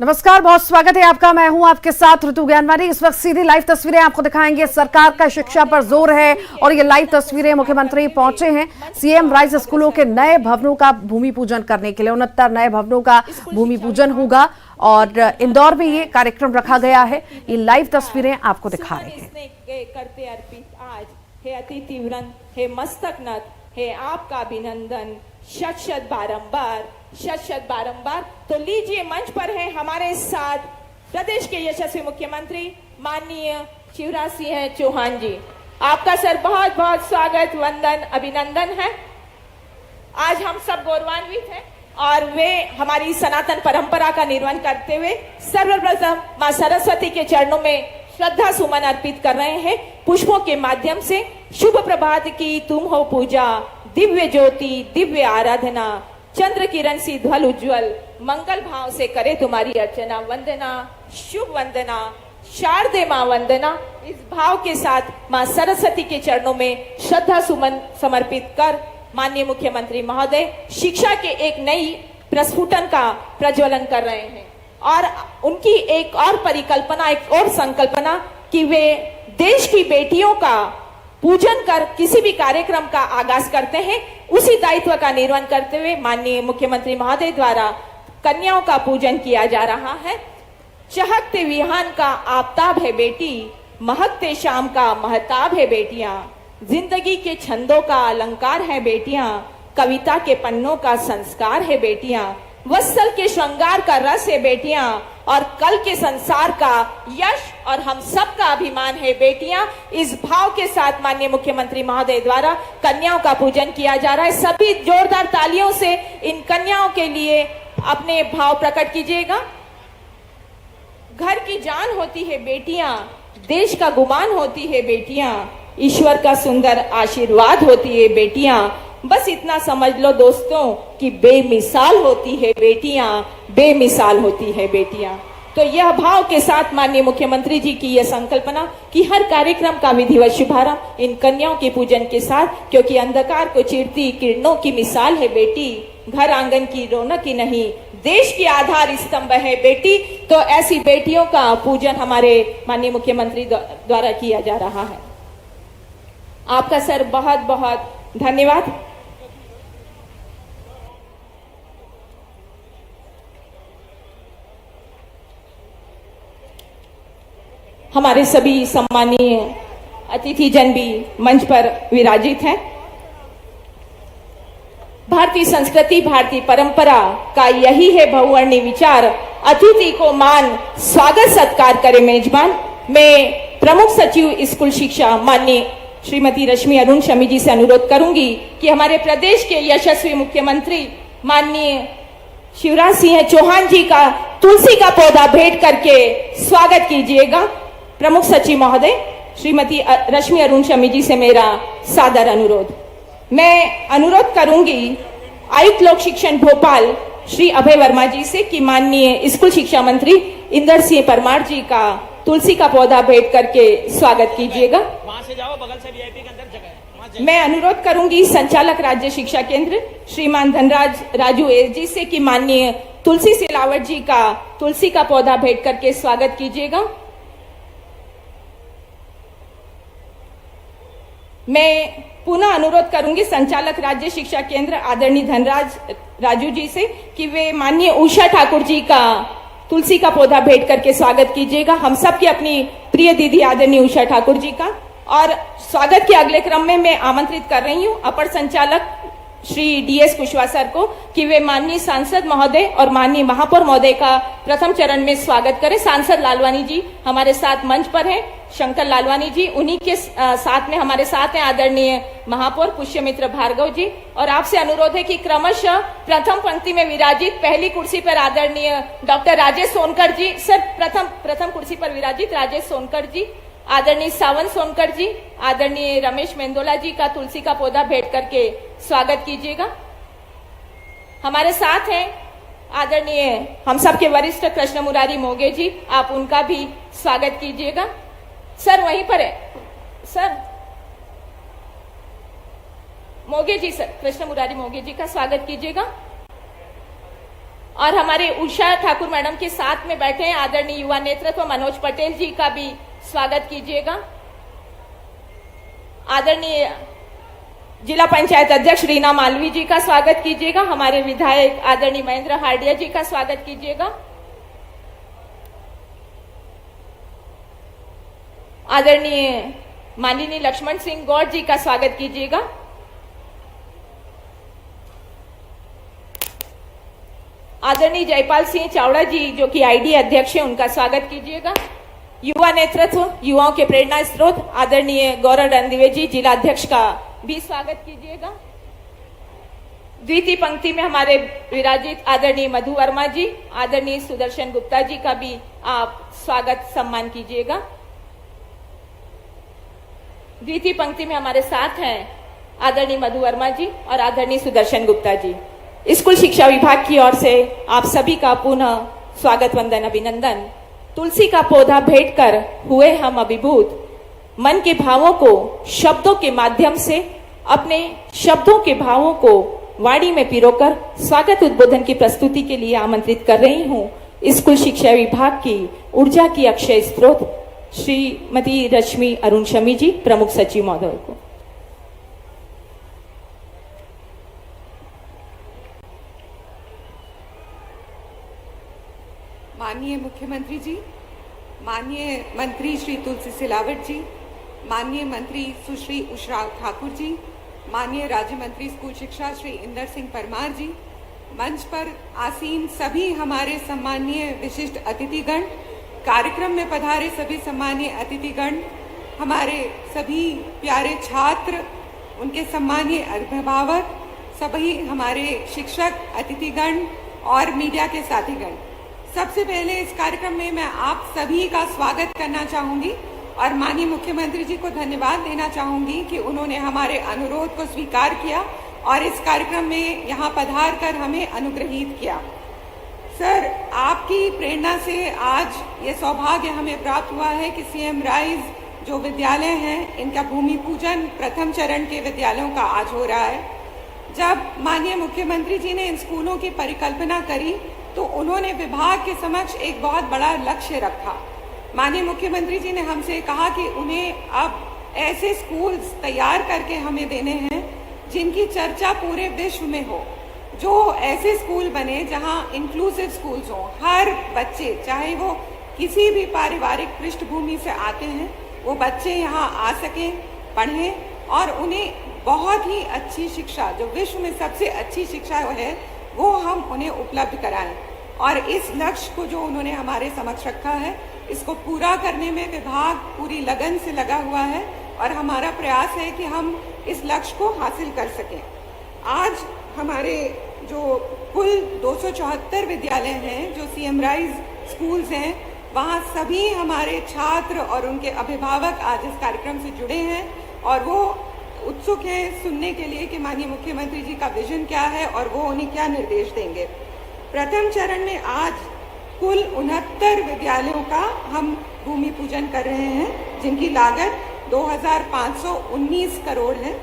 नमस्कार, बहुत स्वागत है आपका। मैं हूं आपके साथ ऋतु ज्ञानवानी। इस वक्त सीधी लाइव तस्वीरें आपको दिखाएंगे। सरकार का शिक्षा पर जोर है और ये लाइव तस्वीरें मुख्यमंत्री पहुंचे हैं सीएम राइज स्कूलों के नए भवनों का भूमि पूजन करने के लिए। 69 नए भवनों का भूमि पूजन होगा और इंदौर में ये कार्यक्रम रखा गया है। ये लाइव तस्वीरें आपको दिखा रहे हैं। करते अर्पित आज हे अतिथि वृंद, हे मस्तक नत, हे आपका अभिनंदन शत शत बारंबार। तो लीजिए, मंच पर है हमारे साथ प्रदेश के यशस्वी मुख्यमंत्री माननीय शिवराज सिंह चौहान जी। आपका सर बहुत बहुत स्वागत, वंदन, अभिनंदन है। आज हम सब गौरवान्वित हैं और वे हमारी सनातन परंपरा का निर्वहन करते हुए सर्वप्रथम मां सरस्वती के चरणों में श्रद्धा सुमन अर्पित कर रहे हैं। पुष्पों के माध्यम से शुभ प्रभात की तुम हो पूजा, दिव्य ज्योति दिव्य आराधना, चंद्र किरण सी ध्वल उज्ज्वल, मंगल भाव से करे तुम्हारी अर्चना। वंदना, शुभ वंदना, शारदे मां वंदना। इस भाव के साथ मां सरस्वती के चरणों में श्रद्धा सुमन समर्पित कर माननीय मुख्यमंत्री महोदय शिक्षा के एक नई प्रस्फुटन का प्रज्वलन कर रहे हैं और उनकी एक और परिकल्पना, एक और संकल्पना कि वे देश की बेटियों का पूजन कर किसी भी कार्यक्रम का आगाज करते हैं। उसी दायित्व का निर्वहन करते हुए माननीय मुख्यमंत्री महोदय द्वारा कन्याओं का पूजन किया जा रहा है। चहकते विहान का आफताब है बेटी, महकते शाम का महताब है बेटियां, जिंदगी के छंदों का अलंकार है बेटियां, कविता के पन्नों का संस्कार है बेटियां, वत्सल के श्रृंगार का रस है बेटियां और कल के संसार का यश और हम सब का अभिमान है बेटियां। इस भाव के साथ माननीय मुख्यमंत्री महोदय द्वारा कन्याओं का पूजन किया जा रहा है। सभी जोरदार तालियों से इन कन्याओं के लिए अपने भाव प्रकट कीजिएगा। घर की जान होती है बेटियां, देश का गुमान होती है बेटियां, ईश्वर का सुंदर आशीर्वाद होती है बेटियां। बस इतना समझ लो दोस्तों कि बेमिसाल होती है बेटियां, बेमिसाल होती है बेटियां। तो यह भाव के साथ माननीय मुख्यमंत्री जी की यह संकल्पना कि हर कार्यक्रम का विधिवत शुभारंभ इन कन्याओं के पूजन के साथ, क्योंकि अंधकार को चीरती किरणों की मिसाल है बेटी, घर आंगन की रौनक ही नहीं देश की आधार स्तंभ है बेटी। तो ऐसी बेटियों का पूजन हमारे माननीय मुख्यमंत्री द्वारा किया जा रहा है। आपका सर बहुत बहुत धन्यवाद। हमारे सभी सम्मानीय अतिथि जन भी मंच पर विराजित हैं। भारतीय संस्कृति, भारतीय परंपरा का यही है बहुवर्णीय विचार, अतिथि को मान, स्वागत सत्कार करे मेजबान। मैं प्रमुख सचिव स्कूल शिक्षा माननीय श्रीमती रश्मि अरुण शमी जी से अनुरोध करूंगी कि हमारे प्रदेश के यशस्वी मुख्यमंत्री माननीय शिवराज सिंह चौहान जी का तुलसी का पौधा भेंट करके स्वागत कीजिएगा। प्रमुख सचिव महोदय श्रीमती रश्मि अरुण शमी जी से मेरा सादर अनुरोध। मैं अनुरोध करूंगी आयुक्त लोक शिक्षण भोपाल श्री अभय वर्मा जी से कि माननीय स्कूल शिक्षा मंत्री इंदर सिंह परमार जी का तुलसी का पौधा भेंट करके स्वागत कीजिएगा। वहां से जाओ, बगल से वीआईपी के अंदर जगह है। मैं अनुरोध करूंगी संचालक राज्य शिक्षा केंद्र श्रीमान धनराज राजू एसजी से कि माननीय तुलसी सिलावट जी का तुलसी का पौधा भेंट करके स्वागत कीजिएगा। मैं पुनः अनुरोध करूंगी संचालक राज्य शिक्षा केंद्र आदरणीय धनराज राजू जी से कि वे माननीय उषा ठाकुर जी का तुलसी का पौधा भेंट करके स्वागत कीजिएगा। हम सब की अपनी प्रिय दीदी आदरणीय उषा ठाकुर जी का। और स्वागत के अगले क्रम में मैं आमंत्रित कर रही हूं अपर संचालक श्री डीएस कुशवाहा सर को कि वे माननीय सांसद महोदय और माननीय महापौर महोदय का प्रथम चरण में स्वागत करें। सांसद लालवानी जी हमारे साथ मंच पर हैं, शंकर लालवानी जी, उन्हीं के साथ में हमारे साथ हैं आदरणीय महापौर पुष्यमित्र भार्गव जी। और आपसे अनुरोध है कि क्रमशः प्रथम पंक्ति में विराजित पहली कुर्सी पर आदरणीय डॉक्टर राजेश सोनकर जी, सर प्रथम कुर्सी पर विराजित राजेश सोनकर जी, आदरणीय सावन सोनकर जी, आदरणीय रमेश मेंदोला जी का तुलसी का पौधा भेंट करके स्वागत कीजिएगा। हमारे साथ हैं आदरणीय हम सबके वरिष्ठ कृष्ण मुरारी मोगे जी, आप उनका भी स्वागत कीजिएगा। सर वहीं पर है, सर मोगे जी, सर कृष्ण मुरारी मोगे जी का स्वागत कीजिएगा। और हमारे उषा ठाकुर मैडम के साथ में बैठे हैं आदरणीय युवा नेतृत्व मनोज पटेल जी का भी स्वागत कीजिएगा। आदरणीय जिला पंचायत अध्यक्ष रीना मालवी जी का स्वागत कीजिएगा। हमारे विधायक आदरणीय महेंद्र हार्डिया जी का स्वागत कीजिएगा। आदरणीय माननीय लक्ष्मण सिंह गौड़ जी का स्वागत कीजिएगा। आदरणीय जयपाल सिंह चावड़ा जी जो कि आईडी अध्यक्ष हैं, उनका स्वागत कीजिएगा। युवा नेतृत्व, युवाओं के प्रेरणा स्रोत आदरणीय गौरव रणदिवे जी जिला अध्यक्ष का भी स्वागत कीजिएगा। द्वितीय पंक्ति में हमारे विराजित आदरणीय मधु वर्मा जी, आदरणीय सुदर्शन गुप्ता जी का भी आप स्वागत सम्मान कीजिएगा। द्वितीय पंक्ति में हमारे साथ हैं आदरणीय मधु वर्मा जी और आदरणीय सुदर्शन गुप्ता जी। स्कूल शिक्षा विभाग की ओर से आप सभी का पुनः स्वागत वंदन अभिनंदन। तुलसी का पौधा भेंट कर हुए हम अभिभूत, मन के भावों को शब्दों के माध्यम से अपने शब्दों के भावों को वाणी में पिरोकर स्वागत उद्बोधन की प्रस्तुति के लिए आमंत्रित कर रही हूं स्कूल शिक्षा विभाग की ऊर्जा की अक्षय स्रोत श्रीमती रश्मि अरुण शमी जी, प्रमुख सचिव महोदय को। माननीय मुख्यमंत्री जी, माननीय मंत्री श्री तुलसी सिलावट जी, माननीय मंत्री सुश्री उषा ठाकुर जी, माननीय राज्य मंत्री स्कूल शिक्षा श्री इंदर सिंह परमार जी, मंच पर आसीन सभी हमारे सम्माननीय विशिष्ट अतिथिगण, कार्यक्रम में पधारे सभी सम्माननीय अतिथिगण, हमारे सभी प्यारे छात्र, उनके सम्माननीय अभिभावक, सभी हमारे शिक्षक, अतिथिगण और मीडिया के साथीगण, सबसे पहले इस कार्यक्रम में मैं आप सभी का स्वागत करना चाहूंगी और माननीय मुख्यमंत्री जी को धन्यवाद देना चाहूंगी कि उन्होंने हमारे अनुरोध को स्वीकार किया और इस कार्यक्रम में यहाँ पधार कर हमें अनुग्रहित किया। सर, आपकी प्रेरणा से आज ये सौभाग्य हमें प्राप्त हुआ है कि सीएम राइज जो विद्यालय हैं, इनका भूमि पूजन प्रथम चरण के विद्यालयों का आज हो रहा है। जब माननीय मुख्यमंत्री जी ने इन स्कूलों की परिकल्पना करी तो उन्होंने विभाग के समक्ष एक बहुत बड़ा लक्ष्य रखा। माननीय मुख्यमंत्री जी ने हमसे कहा कि उन्हें अब ऐसे स्कूल्स तैयार करके हमें देने हैं जिनकी चर्चा पूरे विश्व में हो, जो ऐसे स्कूल बने जहां इंक्लूसिव स्कूल्स हों, हर बच्चे चाहे वो किसी भी पारिवारिक पृष्ठभूमि से आते हैं, वो बच्चे यहाँ आ सकें, पढ़ें और उन्हें बहुत ही अच्छी शिक्षा, जो विश्व में सबसे अच्छी शिक्षा है, वो हम उन्हें उपलब्ध कराएं। और इस लक्ष्य को जो उन्होंने हमारे समक्ष रखा है, इसको पूरा करने में विभाग पूरी लगन से लगा हुआ है और हमारा प्रयास है कि हम इस लक्ष्य को हासिल कर सकें। आज हमारे जो कुल 274 विद्यालय हैं, जो सीएम राइज स्कूल्स हैं, वहाँ सभी हमारे छात्र और उनके अभिभावक आज इस कार्यक्रम से जुड़े हैं और वो उत्सुक हैं सुनने के लिए कि माननीय मुख्यमंत्री जी का विजन क्या है और वो उन्हें क्या निर्देश देंगे। प्रथम चरण में आज कुल 69 विद्यालयों का हम भूमि पूजन कर रहे हैं, जिनकी लागत 2519 करोड़ है।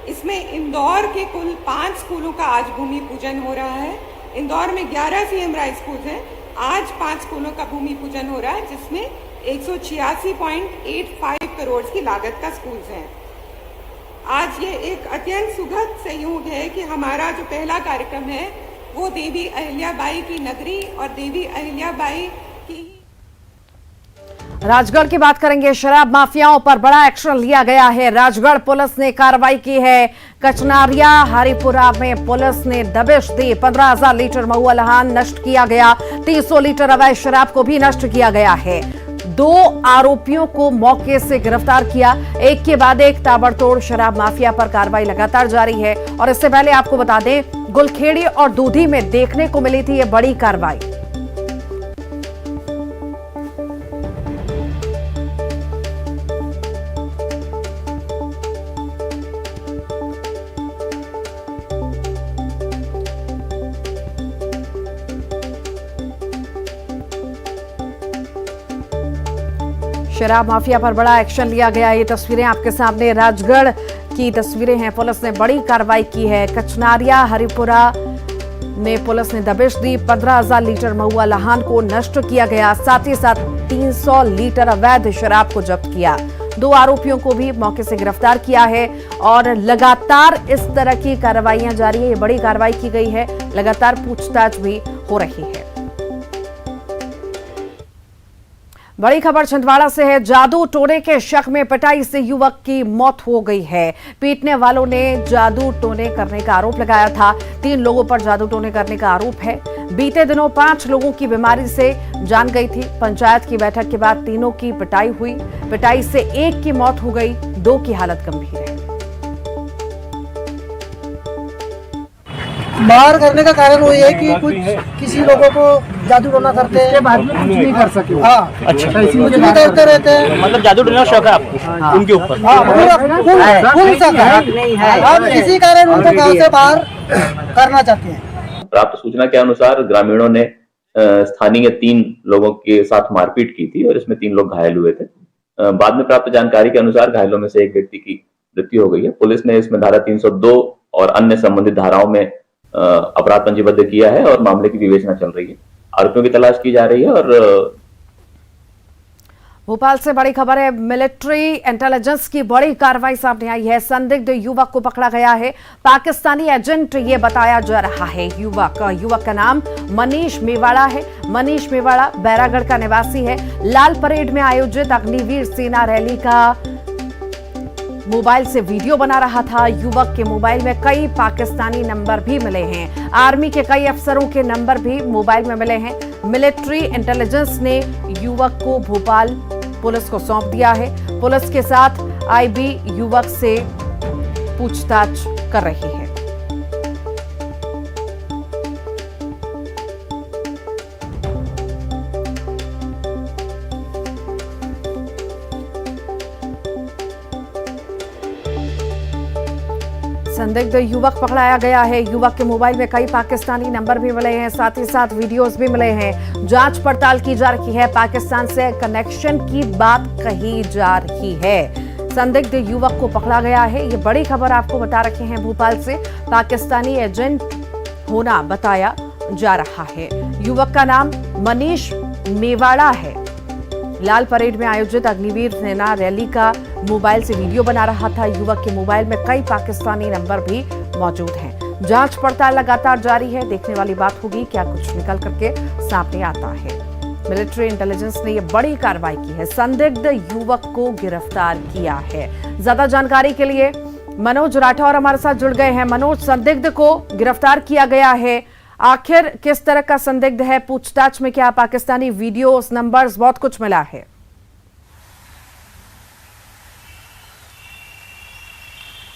इसमें इंदौर के कुल 5 स्कूलों का आज भूमि पूजन हो रहा है। इंदौर में 11 सीएम राइज स्कूल हैं, आज 5 स्कूलों का भूमि पूजन हो रहा है, जिसमें 186.85 करोड़ की लागत का स्कूल्स हैं। आज ये एक अत्यंत सुखद संयोग है कि हमारा जो पहला कार्यक्रम है वो देवी अहिल्याबाई की नगरी और देवी अहिल्याबाई की। राजगढ़ की बात करेंगे। शराब माफियाओं पर बड़ा एक्शन लिया गया है। राजगढ़ पुलिस ने कार्रवाई की है। कचनारिया हरिपुरा में पुलिस ने दबिश दी। 15,000 लीटर महुआ लहान नष्ट किया गया। 300 लीटर अवैध शराब को भी नष्ट किया गया है। 2 आरोपियों को मौके से गिरफ्तार किया। एक के बाद एक ताबड़तोड़ शराब माफिया पर कार्रवाई लगातार जारी है। और इससे पहले आपको बता दें, गुलखेड़ी और दूधी में देखने को मिली थी ये बड़ी कार्रवाई। शराब माफिया पर बड़ा एक्शन लिया गया। ये तस्वीरें आपके सामने राजगढ़ की तस्वीरें हैं। पुलिस ने बड़ी कार्रवाई की है। कचनारिया हरिपुरा में पुलिस ने दबिश दी। 15,000 लीटर महुआ लहान को नष्ट किया गया, साथ ही साथ 300 लीटर अवैध शराब को जब्त किया। 2 आरोपियों को भी मौके से गिरफ्तार किया है और लगातार इस तरह की कार्रवाइयां जारी है। ये बड़ी कार्रवाई की गई है, लगातार पूछताछ भी हो रही है। बड़ी खबर छिंदवाड़ा से है। जादू टोने के शक में पिटाई से युवक की मौत हो गई है। पीटने वालों ने जादू टोने करने का आरोप लगाया था। 3 लोगों पर जादू टोने करने का आरोप है। बीते दिनों 5 लोगों की बीमारी से जान गई थी। पंचायत की बैठक के बाद तीनों की पिटाई हुई। पिटाई से एक की मौत हो गई, 2 की हालत गंभीर है। मार करने का कारण वही है कि कुछ किसी लोगों को जादू टोना करते हैं, बाद में कुछ नहीं कर सके। हाँ, अच्छा, कुछ भी करते रहते हैं। मतलब जादू टोना शौक है आपको उनके ऊपर? हाँ, फुल शक है। हम इसी कारण उनको गांव से बाहर करना चाहते हैं। प्राप्त सूचना के अनुसार ग्रामीणों ने स्थानीय 3 लोगों के साथ मारपीट की थी और इसमें 3 लोग घायल हुए थे। बाद में प्राप्त जानकारी के अनुसार घायलों में से एक व्यक्ति की मृत्यु हो गई है। पुलिस ने इसमें धारा 302 और अन्य संबंधित धाराओं में अपराध पंजीबद्ध किया है और मामले की विवेचना चल रही है। आरोपियों की तलाश की जा रही है। और भोपाल से बड़ी खबर है। मिलिट्री इंटेलिजेंस की बड़ी कार्रवाई सामने आई है। संदिग्ध युवक को पकड़ा गया है। पाकिस्तानी एजेंट ये बताया जा रहा है। युवक का नाम मनीष मेवाड़ा है। मनीष मेवाड़ा बैरागढ़ का निवासी है। लाल परेड में आयोजित अग्निवीर सेना रैली का मोबाइल से वीडियो बना रहा था। युवक के मोबाइल में कई पाकिस्तानी नंबर भी मिले हैं। आर्मी के कई अफसरों के नंबर भी मोबाइल में मिले हैं। मिलिट्री इंटेलिजेंस ने युवक को भोपाल पुलिस को सौंप दिया है। पुलिस के साथ आईबी युवक से पूछताछ कर रही है। संदिग्ध युवक पकड़ाया गया है। युवक के मोबाइल में कई पाकिस्तानी नंबर भी मिले हैं, साथ ही साथ वीडियोस भी मिले हैं। जांच पड़ताल की जा रही है। पाकिस्तान से कनेक्शन की बात कही जा रही है। संदिग्ध युवक को पकड़ा गया है। ये बड़ी खबर आपको बता रखे हैं भोपाल से। पाकिस्तानी एजेंट होना बताया जा रहा है। युवक का नाम मनीष मेवाड़ा है। लाल परेड में आयोजित अग्निवीर सेना रैली का मोबाइल से वीडियो बना रहा था। युवक के मोबाइल में कई पाकिस्तानी नंबर भी मौजूद हैं। जांच पड़ताल लगातार जारी है। देखने वाली बात होगी क्या कुछ निकल करके सामने आता है। मिलिट्री इंटेलिजेंस ने यह बड़ी कार्रवाई की है। संदिग्ध युवक को गिरफ्तार किया है। ज्यादा जानकारी के लिए मनोज राठौर हमारे साथ जुड़ गए हैं। मनोज, संदिग्ध को गिरफ्तार किया गया है, आखिर किस तरह का संदिग्ध है? पूछताछ में क्या पाकिस्तानी वीडियोस, नंबर्स, बहुत कुछ मिला है?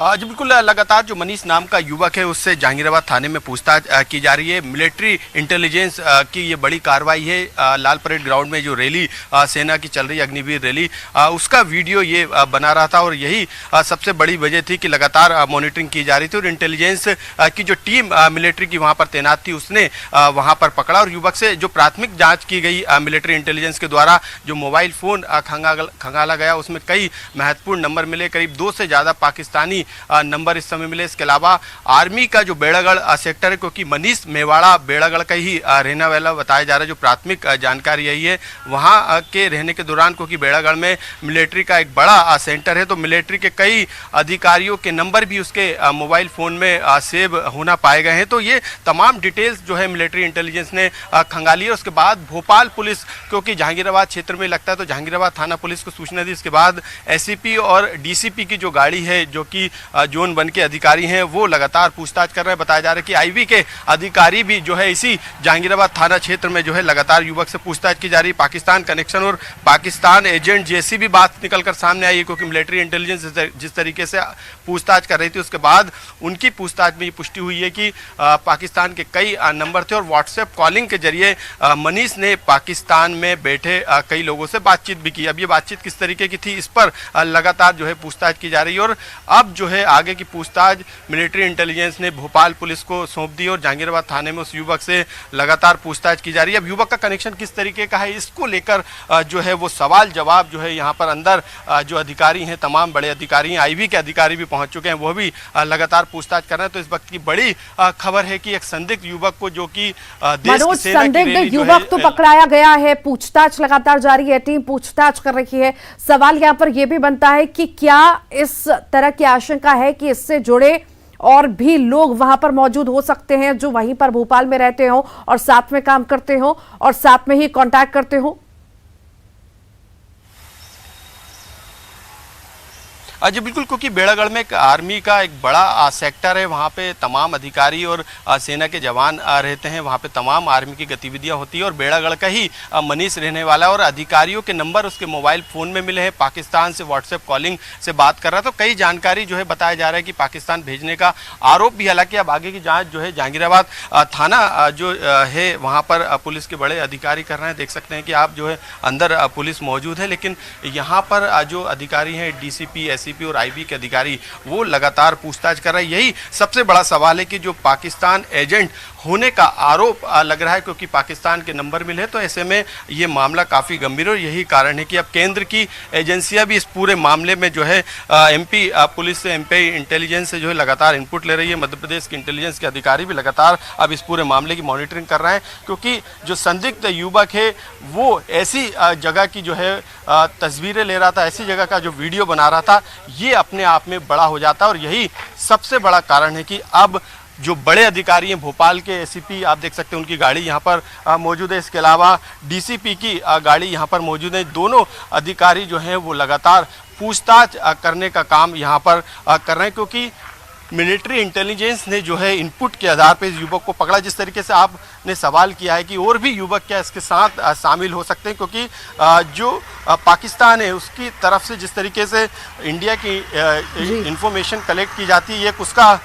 जी बिल्कुल, लगातार जो मनीष नाम का युवक है उससे जहांगीराबाद थाने में पूछताछ की जा रही है। मिलिट्री इंटेलिजेंस की ये बड़ी कार्रवाई है। लाल परेड ग्राउंड में जो रैली सेना की चल रही है, अग्निवीर रैली, उसका वीडियो ये बना रहा था और यही सबसे बड़ी वजह थी कि लगातार मॉनिटरिंग की जा रही थी और इंटेलिजेंस की जो टीम मिलिट्री की वहाँ पर तैनात थी उसने वहाँ पर पकड़ा और युवक से जो प्राथमिक जाँच की गई मिलिट्री इंटेलिजेंस के द्वारा, जो मोबाइल फ़ोन खंगाला गया उसमें कई महत्वपूर्ण नंबर मिले। करीब 2 से ज़्यादा पाकिस्तानी नंबर इस समय मिले। इसके अलावा आर्मी का जो बेड़ागढ़ सेक्टर है, क्योंकि मनीष मेवाड़ा बेड़ागढ़ का ही रहने वाला बताया जा रहा है, जो प्राथमिक जानकारी यही है। वहाँ के रहने के दौरान, क्योंकि बेड़ागढ़ में मिलिट्री का एक बड़ा सेंटर है, तो मिलिट्री के कई अधिकारियों के नंबर भी उसके मोबाइल फ़ोन में सेव होना पाए गए हैं। तो ये तमाम डिटेल्स जो है मिलिट्री इंटेलिजेंस ने खंगाली है। उसके बाद भोपाल पुलिस, क्योंकि जहांगीराबाद क्षेत्र में लगता है, तो जहांगीराबाद थाना पुलिस को सूचना दी। इसके बाद एससीपी और डीसीपी की जो गाड़ी है, जो कि जोन 1 के अधिकारी हैं, वो लगातार पूछताछ कर रहे हैं। बताया जा रहा है कि आईबी के अधिकारी भी जो है इसी जहांगीराबाद थाना क्षेत्र में जो है लगातार युवक से पूछताछ की जा रही है। पाकिस्तान कनेक्शन और पाकिस्तान एजेंट जैसी भी बात निकलकर सामने आई है, क्योंकि मिलिट्री इंटेलिजेंस जिस तरीके से पूछताछ कर रही थी, उसके बाद उनकी पूछताछ में ये पुष्टि हुई है कि पाकिस्तान के कई नंबर थे और व्हाट्सएप कॉलिंग के जरिए मनीष ने पाकिस्तान में बैठे कई लोगों से बातचीत भी की। अब ये बातचीत किस तरीके की थी, इस पर लगातार जो है पूछताछ की जा रही है और अब जो है आगे की पूछताछ मिलिट्री इंटेलिजेंस ने भोपाल पुलिस को सौंप दी और जहांगीराबाद थाने में उस युवक से लगातार पूछताछ की जा रही है। अब युवक का कनेक्शन किस तरीके का है, इसको लेकर जो है वो सवाल जवाब जो है यहाँ पर अंदर जो अधिकारी हैं, तमाम बड़े अधिकारी हैं, आईबी के अधिकारी भी पहुंच चुके हैं, वो भी लगातार पूछताछ कर रहे हैं। तो इस वक्त की बड़ी खबर है कि एक संदिग्ध युवक को, जो कि देश की सेना की रैली जो युवक तो है, पकड़ाया गया है, पूछताछ लगातार जारी है, टीम पूछताछ कर रही है। सवाल यहाँ पर यह भी बनता है कि क्या इस तरह की आशंका है कि इससे जुड़े और भी लोग वहां पर मौजूद हो सकते हैं, जो वहीं पर भोपाल में रहते हो और साथ में काम करते हो और साथ में ही कांटेक्ट करते हो? जी बिल्कुल, क्योंकि बेड़ागढ़ में एक आर्मी का एक बड़ा सेक्टर है, वहाँ पे तमाम अधिकारी और सेना के जवान रहते हैं, वहाँ पे तमाम आर्मी की गतिविधियाँ होती है और बेड़ागढ़ का ही मनीष रहने वाला है और अधिकारियों के नंबर उसके मोबाइल फ़ोन में मिले हैं। पाकिस्तान से व्हाट्सएप कॉलिंग से बात कर रहा था, तो कई जानकारी जो है बताया जा रहा है कि पाकिस्तान भेजने का आरोप भी, हालांकि अब आगे की जाँच जो है जहांगीराबाद थाना जो है वहाँ पर पुलिस के बड़े अधिकारी कर रहे हैं। देख सकते हैं कि आप जो है अंदर पुलिस मौजूद है, लेकिन यहाँ पर जो अधिकारी हैं DCP, SCP और IB के अधिकारी, वो लगातार पूछताछ कर रहे हैं। यही सबसे बड़ा सवाल है कि जो पाकिस्तान एजेंट होने का आरोप लग रहा है, क्योंकि पाकिस्तान के नंबर मिले, तो ऐसे में ये मामला काफ़ी गंभीर है और यही कारण है कि अब केंद्र की एजेंसियां भी इस पूरे मामले में जो है MP पुलिस से, MP इंटेलिजेंस से जो है लगातार इनपुट ले रही है। मध्य प्रदेश के इंटेलिजेंस के अधिकारी भी लगातार अब इस पूरे मामले की मॉनिटरिंग कर रहे हैं, क्योंकि जो संदिग्ध युवक है वो ऐसी जगह की जो है तस्वीरें ले रहा था, ऐसी जगह का जो वीडियो बना रहा था, ये अपने आप में बड़ा हो जाता है और यही सबसे बड़ा कारण है कि अब जो बड़े अधिकारी हैं, भोपाल के SCP आप देख सकते हैं, उनकी गाड़ी यहाँ पर मौजूद है। इसके अलावा DCP की गाड़ी यहाँ पर मौजूद है। दोनों अधिकारी जो हैं वो लगातार पूछताछ करने का काम यहाँ पर कर रहे हैं, क्योंकि मिलिट्री इंटेलिजेंस ने जो है इनपुट के आधार पर इस युवक को पकड़ा। जिस तरीके से आपने सवाल किया है कि और भी युवक क्या इसके साथ शामिल हो सकते हैं, क्योंकि जो पाकिस्तान है उसकी तरफ से जिस तरीके से इंडिया की इंफॉर्मेशन कलेक्ट की जाती है, ये उसका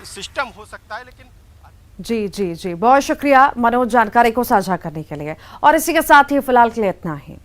सिस्टम हो सकता है। लेकिन जी, बहुत शुक्रिया मनोज जानकारी को साझा करने के लिए। और इसी के साथ ही फिलहाल के लिए इतना ही।